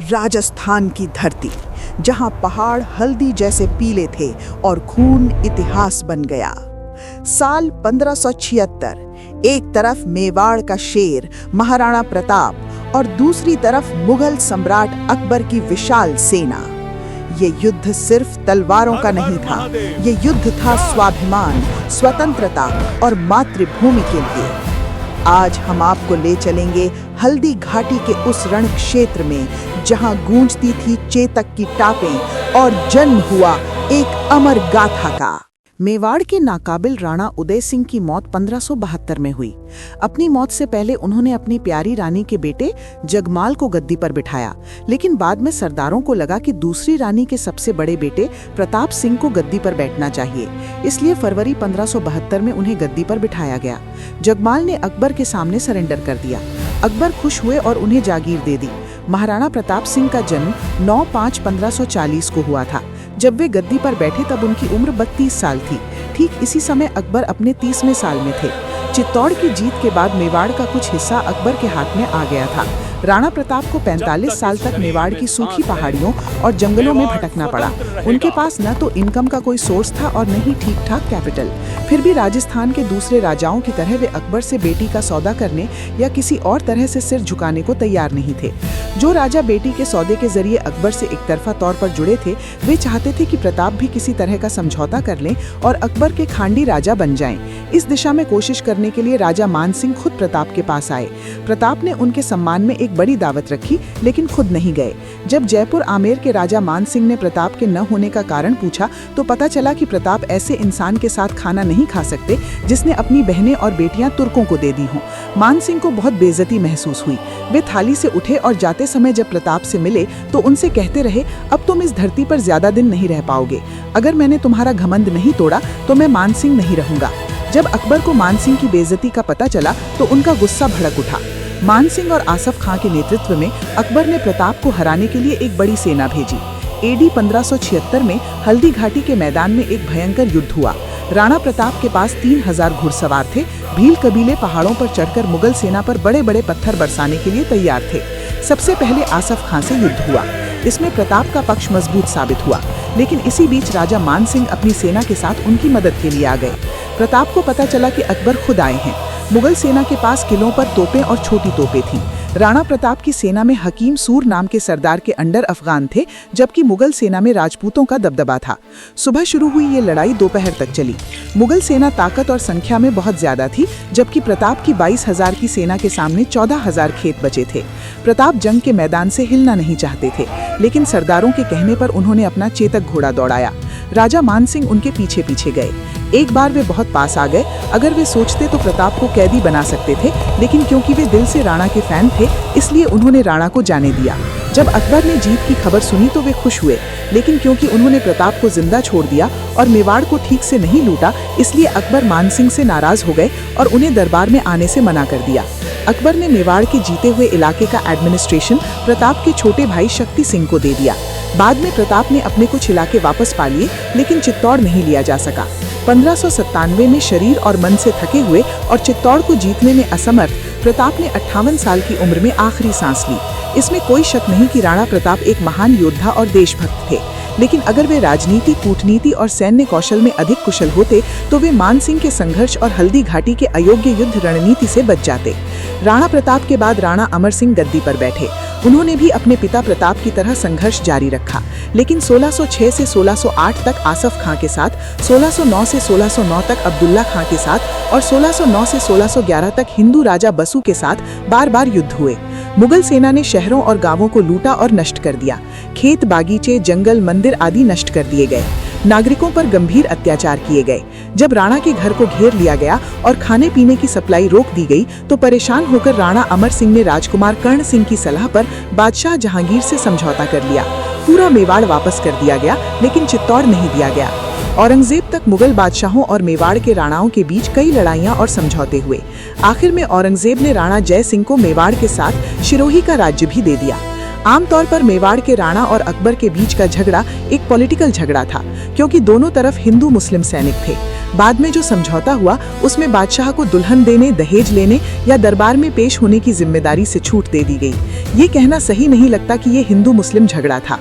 राजस्थान की धरती, जहां पहाड़ हल्दी जैसे पीले थे और खून इतिहास बन गया। साल 1576, एक तरफ मेवाड़ का शेर महाराणा प्रताप और दूसरी तरफ मुगल सम्राट अकबर की विशाल सेना। ये युद्ध सिर्फ तलवारों का नहीं था, ये युद्ध था स्वाभिमान, स्वतंत्रता और मातृभूमि के लिए। आज हम आपको ले चलेंगे हल्दी घाटी के उस रण क्षेत्र में, जहां गूंजती थी चेतक की टापें और जन्म हुआ एक अमर गाथा का। मेवाड़ के नाकाबिल राणा उदय सिंह की मौत 1572 में हुई। अपनी मौत से पहले उन्होंने अपनी प्यारी रानी के बेटे जगमाल को गद्दी पर बिठाया, लेकिन बाद में सरदारों को लगा कि दूसरी रानी के सबसे बड़े बेटे प्रताप सिंह को गद्दी पर बैठना चाहिए। इसलिए फरवरी 1572 में उन्हें गद्दी पर बिठाया गया। जगमाल ने अकबर के सामने सरेंडर कर दिया। अकबर खुश हुए और उन्हें जागीर दे दी। महाराणा प्रताप सिंह का जन्म 9/5/1540 को हुआ था। जब वे गद्दी पर बैठे तब उनकी उम्र 32 साल थी। ठीक इसी समय अकबर अपने 30वें साल में थे। चित्तौड़ की जीत के बाद मेवाड़ का कुछ हिस्सा अकबर के हाथ में आ गया था। राणा प्रताप को 45 साल तक मेवाड़ की सूखी पहाड़ियों और जंगलों में भटकना पड़ा। उनके पास न तो इनकम का कोई सोर्स था और न ही ठीक ठाक कैपिटल। फिर भी राजस्थान के दूसरे राजाओं की तरह वे अकबर से बेटी का सौदा करने या किसी और तरह से सिर झुकाने को तैयार नहीं थे। जो राजा बेटी के सौदे के जरिए अकबर से एक तरफा तौर पर जुड़े थे, वे चाहते थे कि प्रताप भी किसी तरह का समझौता कर लें और अकबर के खांडी राजा बन जाएं। इस दिशा में कोशिश करने के लिए राजा मानसिंह खुद प्रताप के पास आए। प्रताप ने उनके सम्मान में एक बड़ी दावत रखी, लेकिन खुद नहीं गए। जब जयपुर आमेर के राजा मानसिंह ने प्रताप के न होने का कारण पूछा, तो पता चला कि प्रताप ऐसे इंसान के साथ खाना नहीं खा सकते जिसने अपनी बहनें और बेटियां तुर्कों को दे दी हों। मानसिंह को बहुत बेइज्जती महसूस हुई। वे थाली से उठे और जाते समय जब प्रताप से मिले तो उनसे कहते रहे, अब तुम इस धरती पर ज्यादा दिन नहीं रह पाओगे। अगर मैंने तुम्हारा घमंड नहीं तोड़ा तो मैं मानसिंह नहीं रहूंगा। जब अकबर को मानसिंह की बेइज्जती का पता चला तो उनका गुस्सा भड़क उठा। मानसिंह और आसफ खां के नेतृत्व में अकबर ने प्रताप को हराने के लिए एक बड़ी सेना भेजी। AD 1576 में हल्दी घाटी के मैदान में एक भयंकर युद्ध हुआ। राणा प्रताप के पास 3000 घुड़सवार थे। भील कबीले पहाड़ों पर चढ़कर मुगल सेना पर बड़े बड़े पत्थर बरसाने के लिए तैयार थे। सबसे पहले आसफ खां से युद्ध हुआ। इसमें प्रताप का पक्ष मजबूत साबित हुआ, लेकिन इसी बीच राजा मानसिंह अपनी सेना के साथ उनकी मदद के लिए आ गए। प्रताप को पता चला कि अकबर खुद आए हैं। मुगल सेना के पास किलों पर तोपें और छोटी तोपें थीं। राणा प्रताप की सेना में हकीम सूर नाम के सरदार के अंडर अफगान थे, जबकि मुगल सेना में राजपूतों का दबदबा था। सुबह शुरू हुई ये लड़ाई दोपहर तक चली। मुगल सेना ताकत और संख्या में बहुत ज्यादा थी, जबकि प्रताप की 22,000 की सेना के सामने 14,000 खेत बचे थे। प्रताप जंग के मैदान से हिलना नहीं चाहते थे, लेकिन सरदारों के कहने पर उन्होंने अपना चेतक घोड़ा दौड़ाया। राजा मानसिंह उनके पीछे पीछे गए। एक बार वे बहुत पास आ गए। अगर वे सोचते तो प्रताप को कैदी बना सकते थे, लेकिन क्योंकि वे दिल से राणा के फैन थे, इसलिए उन्होंने राणा को जाने दिया। जब अकबर ने जीत की खबर सुनी तो वे खुश हुए, लेकिन क्योंकि उन्होंने प्रताप को जिंदा छोड़ दिया और मेवाड़ को ठीक से नहीं लूटा, इसलिए अकबर मानसिंह से नाराज हो गए और उन्हें दरबार में आने से मना कर दिया। अकबर ने मेवाड़ के जीते हुए इलाके का एडमिनिस्ट्रेशन प्रताप के छोटे भाई शक्ति सिंह को दे दिया। बाद में प्रताप ने अपने कुछ इलाके वापस पा लिए, लेकिन चित्तौड़ नहीं लिया जा सका। 1597 में शरीर और मन से थके हुए और चित्तौड़ को जीतने में असमर्थ प्रताप ने 58 साल की उम्र में आखिरी सांस ली। इसमें कोई शक नहीं कि राणा प्रताप एक महान योद्धा और देशभक्त थे, लेकिन अगर वे राजनीति, कूटनीति और सैन्य कौशल में अधिक कुशल होते तो वे मानसिंह के संघर्ष और हल्दी घाटी के अयोग्य युद्ध रणनीति से बच जाते। राणा प्रताप के बाद राणा अमर सिंह गद्दी पर बैठे। उन्होंने भी अपने पिता प्रताप की तरह संघर्ष जारी रखा, लेकिन 1606 से 1608 तक आसफ खां के साथ, 1609 से 1609 तक अब्दुल्ला खां के साथ और 1609 से 1611 तक हिंदू राजा बसु के साथ बार बार युद्ध हुए। मुगल सेना ने शहरों और गांवों को लूटा और नष्ट कर दिया। खेत, बागीचे, जंगल, मंदिर आदि नष्ट कर दिए गए। नागरिकों पर गंभीर अत्याचार किए गए। जब राणा के घर को घेर लिया गया और खाने पीने की सप्लाई रोक दी गई, तो परेशान होकर राणा अमर सिंह ने राजकुमार कर्ण सिंह की सलाह पर बादशाह जहांगीर से समझौता कर लिया। पूरा मेवाड़ वापस कर दिया गया, लेकिन चित्तौड़ नहीं दिया गया। औरंगजेब तक मुगल बादशाहों और मेवाड़ के राणाओं के बीच कई लड़ाइयां और समझौते हुए। आखिर में औरंगजेब ने राणा जय सिंह को मेवाड़ के साथ शिरोही का राज्य भी दे दिया। आमतौर पर मेवाड़ के राणा और अकबर के बीच का झगड़ा एक पॉलिटिकल झगड़ा था, क्योंकि दोनों तरफ हिंदू मुस्लिम सैनिक थे। बाद में जो समझौता हुआ उसमें बादशाह को दुल्हन देने, दहेज लेने या दरबार में पेश होने की जिम्मेदारी से छूट दे दी गई। ये कहना सही नहीं लगता कि ये हिंदू मुस्लिम झगड़ा था।